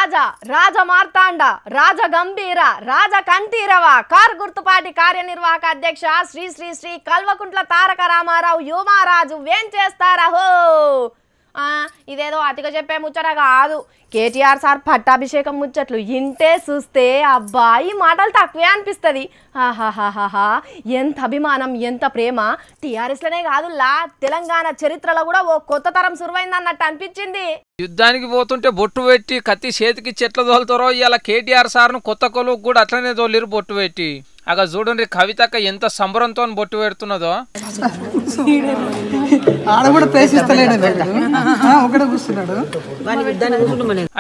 రాజ మార్తాండ రాజ గంభీర రాజ Kanteerava car గుర్తుపాటి కార్యనిర్వాహక అధ్యక్ష శ్రీ శ్రీ శ్రీ కల్వకుంట్ల తారక రామారావు యువరాజు వేం చేస్తారహో ఇదేదో అతిగా చెప్పే ముచ్చట కాదు. కేటీఆర్ సార్ పట్టాభిషేకం ముచ్చట్లు ఇంటే చూస్తే అబ్బా ఈ మాటలు తక్కువే అనిపిస్తుంది. ఆహాహాహా ఎంత అభిమానం ఎంత ప్రేమ టీఆర్ఎస్లోనే కాదులా తెలంగాణ చరిత్రలో కూడా ఓ కొత్త తరం సురువైంది అన్నట్టు అనిపించింది. యుద్ధానికి పోతుంటే బొట్టు పెట్టి కత్తి చేతికి చెట్ల తోలుతారో ఇలా కేటీఆర్ సార్ను కొత్త కొలువుకు కూడా అట్లనే తోలిరు బొట్టు పెట్టి. అగ చూడండి కవితక్క ఎంత సంబరంతో బొట్టు పెడుతున్నదో.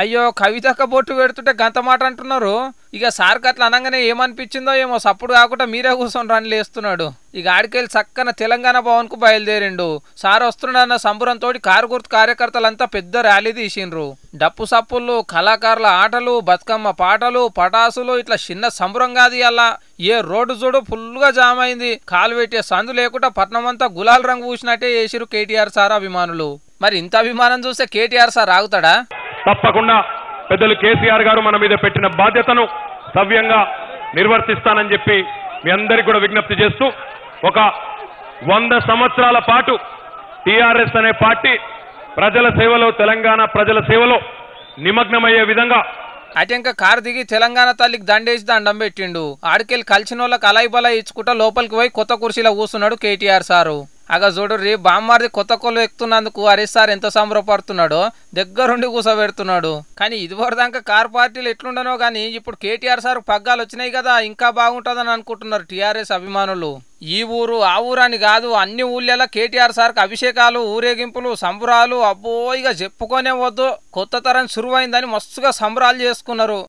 అయ్యో కవితక్క బొట్టు పెడుతుంటే గంత మాట అంటున్నారు. ఇక సార్కి అట్లా అనగానే ఏమనిపించిందో ఏమో సప్పుడు కాకుండా మీరే కూర్చొని రన్ లేస్తున్నాడు. ఇక ఆడికెళ్ళి చక్కన తెలంగాణ భవన్ కు బయలుదేరిండు. సార్ వస్తున్నాడన్న సంబరంతో కారు గుర్తు కార్యకర్తలంతా పెద్ద ర్యాలీ తీసిండ్రు. డప్పు సప్పుళ్ళు కళాకారుల ఆటలు బతుకమ్మ పాటలు పటాసులు ఇట్లా చిన్న సంబరం కాదు. అలా ఏ రోడ్డు చూడు ఫుల్ గా జామ్ అయింది. కాలు పెట్టే సందు లేకుండా పట్నం అంతా గులాల్ రంగు పూసినట్టే చేసిరు కేటీఆర్ సార్ అభిమానులు. మరి ఇంత అభిమానం చూస్తే కేటీఆర్ సార్ ఆగుతాడా? తప్పకుండా పెద్దలు కేసీఆర్ గారు మన మీద పెట్టిన బాధ్యతను సవ్యంగా నిర్వర్తిస్తానని చెప్పి మీ అందరికీ కూడా విజ్ఞప్తి చేస్తూ ఒక 100 సంవత్సరాల పాటు టీఆర్ఎస్ అనే పార్టీ ప్రజల సేవలో తెలంగాణ ప్రజల సేవలో నిమగ్నమయ్యే విధంగా అటెంక కారు దిగి తెలంగాణ తల్లికి దండేసి దండం పెట్టిండు. ఆడికెళ్ళి కలిసిన వాళ్ళకి అలాయి బలా ఇచ్చుకుంటా లోపలికి పోయి కొత్త కుర్చీలో కూర్చున్నాడు కేటీఆర్ సారు. అగ చూడు రే బామ్మారిది కొత్త కొలు ఎక్కుతున్నందుకు హరీష్ సార్ ఎంత సంబరపడుతున్నాడో దగ్గరుండి కూసబెడుతున్నాడు. కానీ ఇదివరదాకా కార్ పార్టీలు ఎట్లుండనో కానీ ఇప్పుడు కేటీఆర్ సార్ పగ్గాలు వచ్చినాయి కదా ఇంకా బాగుంటుందని అనుకుంటున్నారు టీఆర్ఎస్ అభిమానులు. ఈ ఊరు ఆ ఊరు అని కాదు అన్ని ఊళ్ళలో కేటీఆర్ సార్కి అభిషేకాలు ఊరేగింపులు సంబరాలు అబ్బో ఇక చెప్పుకోనే వద్దు. కొత్త తరం సురువైందని మస్తుగా సంబరాలు చేసుకున్నారు.